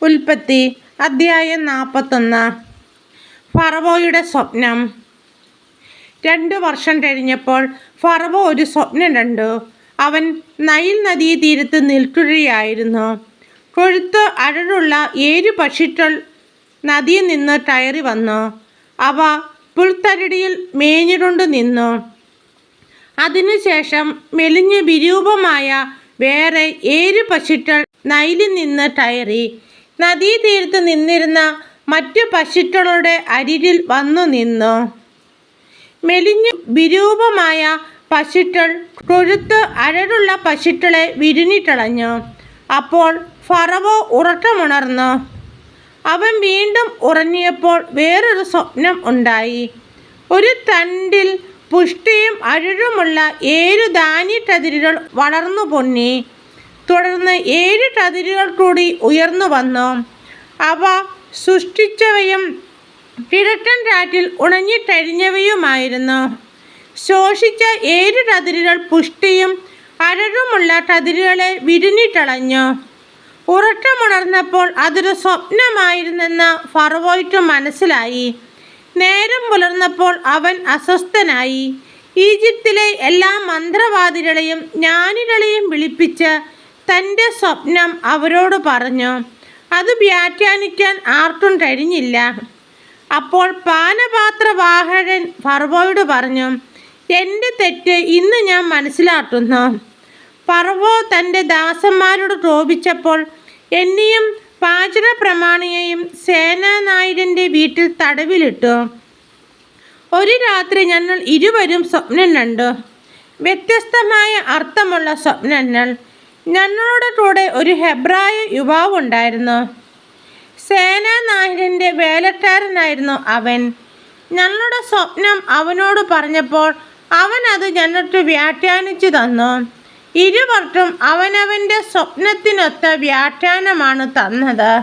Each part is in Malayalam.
ഉൽപ്പത്തി അധ്യായം 41. ഫറവോയുടെ സ്വപ്നം. 2 വർഷം കഴിഞ്ഞപ്പോൾ ഫറവോ ഒരു സ്വപ്നം കണ്ടു. അവൻ നൈൽ നദീതീരത്ത് നിൽക്കുകയായിരുന്നു. കൊഴുത്ത് അഴലുള്ള 7 പക്ഷികൾ നദിയിൽ നിന്ന് കയറി വന്നു. അവ പുൽത്തരടിയിൽ മേഞ്ഞുകൊണ്ട് നിന്നു. അതിനുശേഷം മെലിഞ്ഞ് വിരൂപമായ വേറെ 7 പക്ഷികൾ നൈലിൽ നിന്ന് കയറി നദീതീരത്ത് നിന്നിരുന്ന മറ്റു പക്ഷികളുടെ അരികിൽ വന്നു നിന്നു. മെലിഞ്ഞ് വിരൂപമായ പക്ഷികൾ കൊഴുത്ത് അഴലുള്ള പക്ഷികളെ വിഴുങ്ങിക്കളഞ്ഞു. അപ്പോൾ ഫറവോ ഉറക്കമുണർന്നു. അവൻ വീണ്ടും ഉറങ്ങിയപ്പോൾ വേറൊരു സ്വപ്നം ഉണ്ടായി. ഒരു തണ്ടിൽ പുഷ്ടിയും അഴകുമുള്ള 7 ധാന്യക്കതിരുകൾ വളർന്നു പൊങ്ങി. തുടർന്ന് 7 കതിരുകൾ കൂടി ഉയർന്നു വന്നു. അവ സൃഷ്ടിച്ചവയും കിഴക്കൻ കാറ്റിൽ ഉണങ്ങിക്കഴിഞ്ഞവയുമായിരുന്നു. ശോഷിച്ച 7 കതിരുകൾ പുഷ്ടിയും അഴകുമുള്ള കതിരുകളെ വിഴുങ്ങിക്കളഞ്ഞു. ഉറക്കമുണർന്നപ്പോൾ അതൊരു സ്വപ്നമായിരുന്നെന്ന് ഫറവോയ്ക്ക് മനസ്സിലായി. നേരം പുലർന്നപ്പോൾ അവൻ അസ്വസ്ഥനായി. ഈജിപ്തിലെ എല്ലാ മന്ത്രവാദികളെയും ജ്ഞാനികളെയും വിളിപ്പിച്ച് തൻ്റെ സ്വപ്നം അവരോട് പറഞ്ഞു. അത് വ്യാഖ്യാനിക്കാൻ ആർക്കും കഴിഞ്ഞില്ല. അപ്പോൾ പാനപാത്രവാഹകൻ ഫറവോയോട് പറഞ്ഞു, എൻ്റെ തെറ്റ് ഇന്ന് ഞാൻ മനസ്സിലാക്കുന്നു. ഫറവോ തൻ്റെ ദാസന്മാരോട് കോപിച്ചപ്പോൾ എന്നെയും പാചകപ്രമാണിയെയും സേനാനായകൻ്റെ വീട്ടിൽ തടവിലിട്ടു. ഒരു രാത്രി ഞങ്ങൾ ഇരുവരും സ്വപ്നം കണ്ടു. വ്യത്യസ്തമായ അർത്ഥമുള്ള സ്വപ്നങ്ങൾ. ഞങ്ങളുടെ കൂടെ ഒരു ഹെബ്രായ യുവാവുണ്ടായിരുന്നു. സേനാനായകൻ്റെ വേലക്കാരനായിരുന്നു അവൻ. ഞങ്ങളുടെ സ്വപ്നം അവനോട് പറഞ്ഞപ്പോൾ അവൻ അത് ഞങ്ങൾക്ക് വ്യാഖ്യാനിച്ചു തന്നു. ഇരുവർക്കും അവനവൻ്റെ സ്വപ്നത്തിനൊത്ത വ്യാഖ്യാനമാണ് തന്നത്.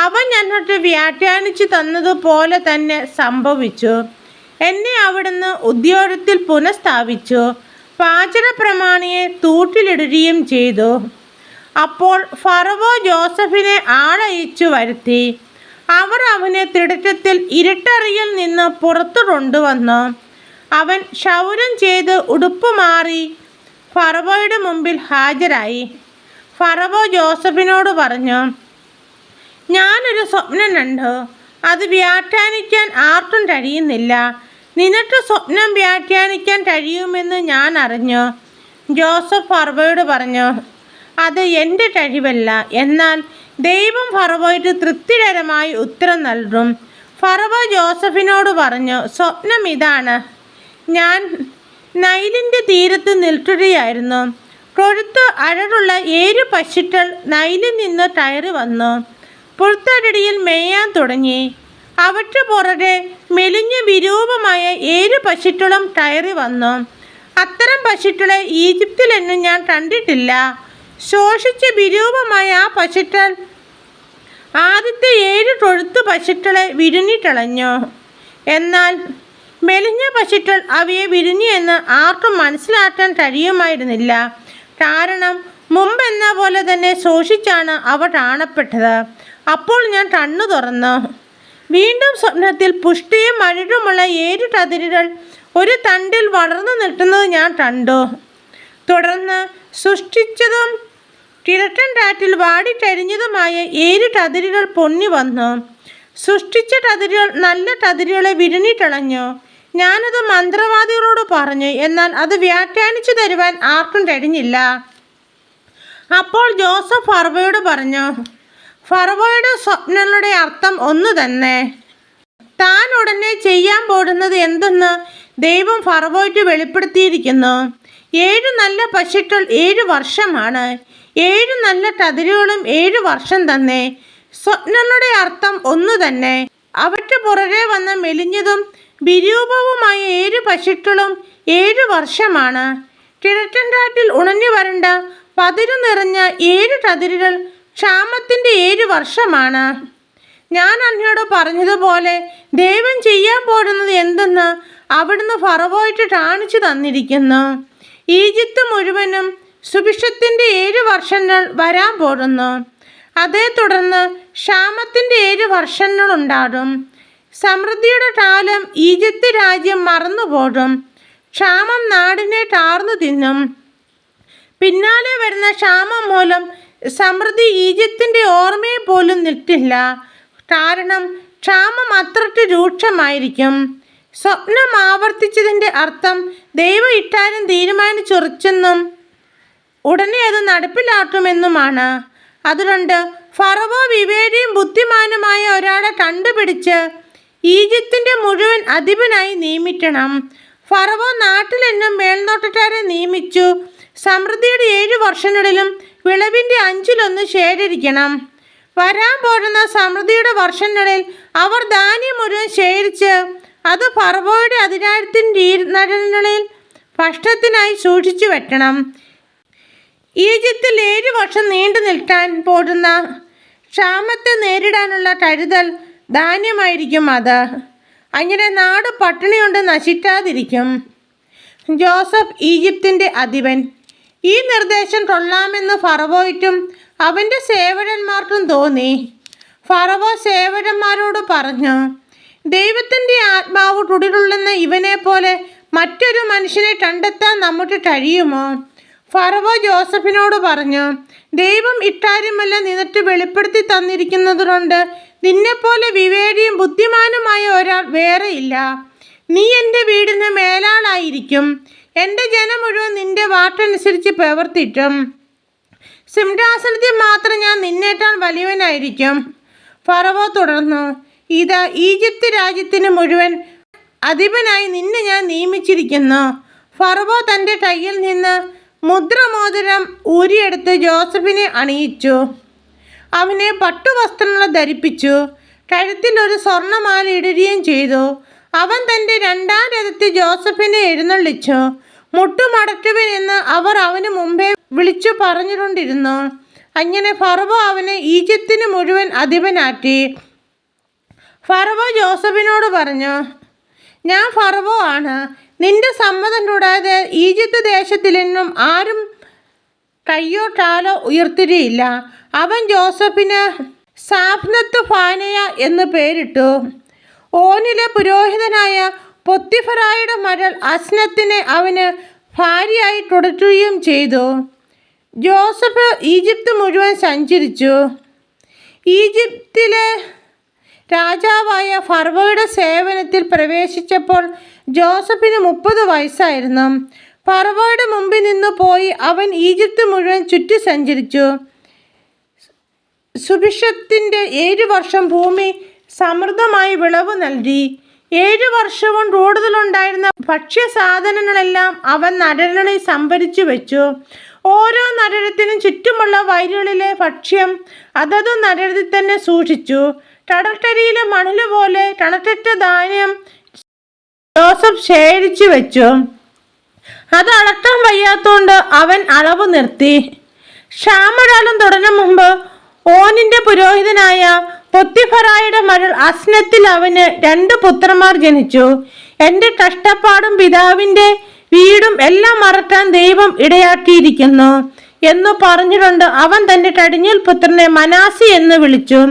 അവൻ ഞങ്ങൾക്ക് വ്യാഖ്യാനിച്ചു തന്നതുപോലെ തന്നെ സംഭവിച്ചു. എന്നെ അവിടുന്ന് ഉദ്യോഗത്തിൽ പുനഃസ്ഥാപിച്ചു. പാചകപ്രമാണിയെ തൂട്ടിലിടുകയും ചെയ്തു. അപ്പോൾ ഫറവോ ജോസഫിനെ ആളയച്ചു വരുത്തി. അവർ അവനെ തിടുക്കത്തിൽ ഇരുട്ടറയിൽ നിന്ന് പുറത്തു കൊണ്ടുവന്നു. അവൻ ക്ഷൗരം ചെയ്ത് ഉടുപ്പ് മാറി ഫറവോയുടെ മുമ്പിൽ ഹാജരായി. ഫറവോ ജോസഫിനോട് പറഞ്ഞു, ഞാനൊരു സ്വപ്നം കണ്ടു. അത് വ്യാഖ്യാനിക്കാൻ ആർക്കും കഴിയുന്നില്ല. നിനക്ക് സ്വപ്നം വ്യാഖ്യാനിക്കാൻ കഴിയുമെന്ന് ഞാൻ അറിഞ്ഞു. ജോസഫ് ഫറവോയോട് പറഞ്ഞു, അത് എൻ്റെ കഴിവല്ല, എന്നാൽ ദൈവം ഫറവോയ്ക്ക് തൃപ്തികരമായി ഉത്തരം നൽകും. ഫറവോ ജോസഫിനോട് പറഞ്ഞു, സ്വപ്നം ഇതാണ്. ഞാൻ നൈലിൻ്റെ തീരത്ത് നിൽക്കുകയായിരുന്നു. കൊഴുത്ത് അഴകുള്ള 7 പക്ഷികൾ നൈലിൽ നിന്ന് കയറി വന്നു പുൽത്തരടിയിൽ മേയാൻ തുടങ്ങി. അവയ്ക്ക് പുറകെ മെലിഞ്ഞ വിരൂപമായ 7 പക്ഷികളും കയറി വന്നു. അത്തരം പക്ഷികളെ ഈജിപ്തിലെന്നും ഞാൻ കണ്ടിട്ടില്ല. ശോഷിച്ച് വിരൂപമായ ആ പക്ഷികൾ ആദ്യത്തെ 7 കൊഴുത്തു പക്ഷികളെ വിഴുങ്ങിക്കളഞ്ഞു. എന്നാൽ മെലിഞ്ഞ പക്ഷികൾ അവയെ വിഴുങ്ങിയെന്ന് ആർക്കും മനസ്സിലാക്കാൻ കഴിയുമായിരുന്നില്ല. കാരണം മുമ്പെന്ന പോലെ തന്നെ ശോഷിച്ചാണ് അവ കാണപ്പെട്ടത്. അപ്പോൾ ഞാൻ കണ്ണു തുറന്നു. വീണ്ടും സ്വപ്നത്തിൽ പുഷ്ടിയും അഴകുമുള്ള 7 കതിരുകൾ ഒരു തണ്ടിൽ വളർന്നു നിൽക്കുന്നത് ഞാൻ കണ്ടു. തുടർന്ന് സൃഷ്ടിച്ചതും കിഴക്കൻ കാറ്റിൽ വാടിക്കഴിഞ്ഞതുമായ 7 കതിരുകൾ പൊങ്ങി വന്നു. സൃഷ്ടിച്ച കതിരുകൾ നല്ല കതിരുകളെ വിഴുങ്ങിക്കളഞ്ഞു. ഞാനത് മന്ത്രവാദികളോട് പറഞ്ഞു, എന്നാൽ അത് വ്യാഖ്യാനിച്ചു തരുവാൻ ആർക്കും കഴിഞ്ഞില്ല. അപ്പോൾ ജോസഫ് ഫറവോയോട് പറഞ്ഞു, ഫറവോയുടെ സ്വപ്നങ്ങളുടെ അർത്ഥം ഒന്നു തന്നെ. താൻ ഉടനെ ചെയ്യാൻ പോകുന്നത് എന്തെന്ന് ദൈവം ഫറവോയ്ക്ക് വെളിപ്പെടുത്തിയിരിക്കുന്നു. 7 നല്ല പക്ഷികൾ 7 വർഷമാണ്. 7 നല്ല കതിരുകളും 7 വർഷം തന്നെ. സ്വപ്നങ്ങളുടെ അർത്ഥം ഒന്നു തന്നെ. അവയ്ക്ക് പുറകെ വന്ന മെലിഞ്ഞതും വിരൂപവുമായ 7 പക്ഷികളും 7 വർഷമാണ്. കിഴക്കൻ കാറ്റിൽ ഉണങ്ങി വരണ്ട പതിരു നിറഞ്ഞ 7 കതിരുകൾ ക്ഷാമത്തിൻ്റെ 7 വർഷമാണ്. ഞാൻ അങ്ങയോട് പറഞ്ഞതുപോലെ ദൈവം ചെയ്യാൻ പോകുന്നത് എന്തെന്ന് അവിടുന്ന് ഫറവോയ്ക്ക് കാണിച്ചു തന്നിരിക്കുന്നു. ഈജിപ്ത് മുഴുവനും സുഭിക്ഷത്തിൻ്റെ 7 വർഷങ്ങൾ വരാൻ പോകുന്നു. അതേ തുടർന്ന് ക്ഷാമത്തിൻ്റെ 7 വർഷങ്ങളുണ്ടാകും. സമൃദ്ധിയുടെ കാലം ഈജിപ്ത് രാജ്യം മറന്നുപോകും. ക്ഷാമം നാടിനെ ടാർന്നു തിന്നും. പിന്നാലെ വരുന്ന ക്ഷാമം മൂലം സമൃദ്ധി ഈജിപ്തിൻ്റെ ഓർമ്മയെ പോലും നിൽക്കില്ല. കാരണം ക്ഷാമം അത്രയ്ക്ക് രൂക്ഷമായിരിക്കും. സ്വപ്നം ആവർത്തിച്ചതിൻ്റെ അർത്ഥം ദൈവം ഇട്ടാലും തീരുമാനിച്ചുറച്ചെന്നും ഉടനെ അത് നടപ്പിലാക്കുമെന്നുമാണ്. അതുകൊണ്ട് ഫറവോ വിവേകിയും ബുദ്ധിമാനുമായ ഒരാളെ കണ്ടുപിടിച്ച് ഈജിപ്തിൻ്റെ മുഴുവൻ അധിപനായി നിയമിക്കണം. ഫറവോ നാട്ടിലെന്നും മേൽനോട്ടക്കാരെ നിയമിച്ചു. സമൃദ്ധിയുടെ 7 വർഷങ്ങളിലും വിളവിൻ്റെ 5-1 ശേഖരിക്കണം. വരാൻ പോകുന്ന സമൃദ്ധിയുടെ വർഷങ്ങളിൽ അവർ ധാന്യം മുഴുവൻ ശേഖരിച്ച് അത് ഫറവോയുടെ അധികാരത്തിൻ്റെ നഗരങ്ങളിൽ ഭക്ഷണത്തിനായി സൂക്ഷിച്ചു വെക്കണം. ഈജിപ്തിൽ 7 വർഷം നീണ്ടു നിൽക്കാൻ പോകുന്ന ക്ഷാമത്തെ നേരിടാനുള്ള കരുതൽ ധാന്യമായിരിക്കും അത്. അങ്ങനെ നാട് പട്ടിണി കൊണ്ട് നശിക്കാതിരിക്കും. ജോസഫ് ഈജിപ്തിൻ്റെ അധിപൻ. ഈ നിർദ്ദേശം കൊള്ളാമെന്ന് ഫറവോയ്ക്കും അവൻ്റെ സേവകന്മാർക്കും തോന്നി. ഫറവോ സേവകന്മാരോട് പറഞ്ഞു, ദൈവത്തിൻ്റെ ആത്മാവ് കുടികൊള്ളുന്ന ഇവനെ പോലെ മറ്റൊരു മനുഷ്യനെ കണ്ടെത്താൻ നമുക്ക് കഴിയുമോ? ഫറവോ ജോസഫിനോട് പറഞ്ഞു, ദൈവം ഇക്കാര്യമെല്ലാം നിനക്ക് വെളിപ്പെടുത്തി തന്നിരിക്കുന്നതുകൊണ്ട് നിന്നെപ്പോലെ വിവേകിയും ബുദ്ധിമാനുമായ ഒരാൾ വേറെയില്ല. നീ എൻ്റെ വീടിന് മേലാളായിരിക്കും. എൻ്റെ ജനം മുഴുവൻ നിൻ്റെ വാക്കനുസരിച്ച് പ്രവർത്തിക്കും. സിംഹാസനത്തിൽ മാത്രം ഞാൻ നിന്നേക്കാൾ വലിയവനായിരിക്കും. ഫറവോ തുടർന്നു, ഇതാ ഈജിപ്ത് രാജ്യത്തിന് മുഴുവൻ അധിപനായി നിന്നെ ഞാൻ നിയമിച്ചിരിക്കുന്നു. ഫറവോ തൻ്റെ കയ്യിൽ നിന്ന് മുദ്രമോതിരം ഊരിയെടുത്ത് ജോസഫിനെ അണിയിച്ചു. അവനെ പട്ടുവസ്ത്രങ്ങൾ ധരിപ്പിച്ചു. കഴുത്തിൽ ഒരു സ്വർണ്ണമാല ഇടുകയും ചെയ്തു. അവൻ തൻ്റെ 2-ാം രഥത്തിൽ ജോസഫിനെ എഴുന്നള്ളിച്ചു. മുട്ടുമടക്കുവിൻ എന്ന് അവർ അവന് മുമ്പേ വിളിച്ചു പറഞ്ഞുകൊണ്ടിരുന്നു. അങ്ങനെ ഫറവോ അവനെ ഈജിപ്തിന് മുഴുവൻ അധിപനാക്കി. ഫറവോ ജോസഫിനോട് പറഞ്ഞു, ഞാൻ ഫറവോ ആണ്. നിന്റെ സമ്മതം കൂടാതെ ഈജിപ്ത് ദേശത്തിലെന്നും ആരും കയ്യോ കാലോ ഉയർത്തുകയില്ല. അവൻ ജോസഫിന് സാഫ്നത്ത് ഫാനയ എന്ന് പേരിട്ടു. ഓനിലെ പുരോഹിതനായ പൊത്തിഫറായുടെ മകൾ അസ്നത്തിനെ അവന് ഭാര്യയായി കൊടുക്കുകയും ചെയ്തു. ജോസഫ് ഈജിപ്ത് മുഴുവൻ സഞ്ചരിച്ചു. ഈജിപ്തിലെ രാജാവായ ഫറവോയുടെ സേവനത്തിൽ പ്രവേശിച്ചപ്പോൾ ജോസഫിന് 30 വയസ്സായിരുന്നു. ഫറവോയുടെ മുമ്പിൽ നിന്ന് പോയി അവൻ ഈജിപ്ത് മുഴുവൻ ചുറ്റി സഞ്ചരിച്ചു. സുഭിക്ഷത്തിൻ്റെ 7 വർഷം ഭൂമി സമൃദ്ധമായി വിളവ് നൽകി. 7 വർഷവും കൂടുതലുണ്ടായിരുന്ന ഭക്ഷ്യസാധനങ്ങളെല്ലാം അവൻ നഗരങ്ങളിൽ സംഭരിച്ചു വെച്ചു. ഓരോ നഗരത്തിനും ചുറ്റുമുള്ള വയലുകളിലെ ഭക്ഷ്യം അതത് നഗരത്തിൽ തന്നെ സൂക്ഷിച്ചു. കടൽക്കരയിലെ മണൽ പോലെ കണക്കറ്റ ധാന്യം ജോസഫ് ശേഖരിച്ചു വെച്ചു. അത് അളക്കാൻ വയ്യാത്തോണ്ട് അവൻ അളവ് നിർത്തി. ക്ഷാമകാലം തുടങ്ങും മുമ്പ് ഓനിൻ്റെ പുരോഹിതനായ പൊത്തിഫറായുടെ മകൾ അസ്നത്തിൽ അവന് 2 പുത്രന്മാർ ജനിച്ചു. എൻ്റെ കഷ്ടപ്പാടും പിതാവിൻ്റെ വീടും എല്ലാം മറക്കാൻ ദൈവം ഇടയാക്കിയിരിക്കുന്നു എന്ന് പറഞ്ഞുകൊണ്ട് അവൻ തൻ്റെ കടിഞ്ഞൂൽ പുത്രനെ മനാസി എന്ന് വിളിച്ചു.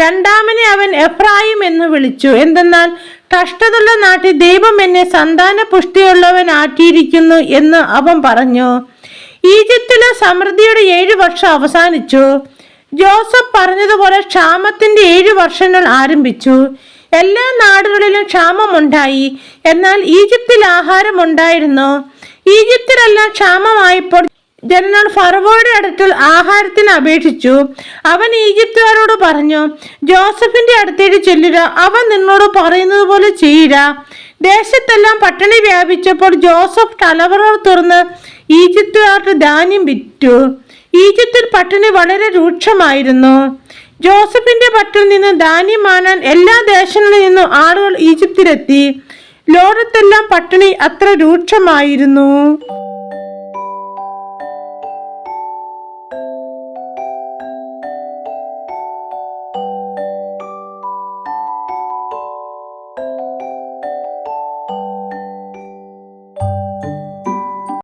2-ാമനെ അവൻ എഫ്രായിം എന്ന് വിളിച്ചു. എന്തെന്നാൽ കഷ്ടതുള്ള നാട്ടിൽ ദൈവം എന്നെ സന്താന പുഷ്ടിയുള്ളവനാക്കിയിരിക്കുന്നു എന്ന് അവൻ പറഞ്ഞു. ഈജിപ്തിലെ സമൃദ്ധിയുടെ 7 വർഷം അവസാനിച്ചു. ജോസഫ് പറഞ്ഞതുപോലെ ക്ഷാമത്തിൻ്റെ 7 വർഷങ്ങൾ ആരംഭിച്ചു. എല്ലാ നാടുകളിലും ക്ഷാമമുണ്ടായി. എന്നാൽ ഈജിപ്തിൽ ആഹാരമുണ്ടായിരുന്നു. ഈജിപ്തിലെല്ലാം ക്ഷാമമായപ്പോൾ ജനങ്ങൾ ഫറവോയുടെ അടുക്കൽ ആഹാരത്തിന് അപേക്ഷിച്ചു. അവൻ ഈജിപ്തുകാരോട് പറഞ്ഞു, ജോസഫിന്റെ അടുത്തേക്ക് ചെല്ലുക, അവൻ നിന്നോട് പറയുന്നത് പോലെ ചെയ്യുക. ദേശത്തെല്ലാം പട്ടിണി വ്യാപിച്ചപ്പോൾ ജോസഫ് കലവറ തുറന്ന് ഈജിപ്തുകാർക്ക് ധാന്യം വിറ്റു. ഈജിപ്തിൽ പട്ടിണി വളരെ രൂക്ഷമായിരുന്നു. ജോസഫിന്റെ പട്ടിൽ നിന്ന് ധാന്യം വാങ്ങാൻ എല്ലാ ദേശങ്ങളിൽ നിന്നും ആളുകൾ ഈജിപ്തിലെത്തി. ലോകത്തെല്ലാം പട്ടിണി അത്ര രൂക്ഷമായിരുന്നു.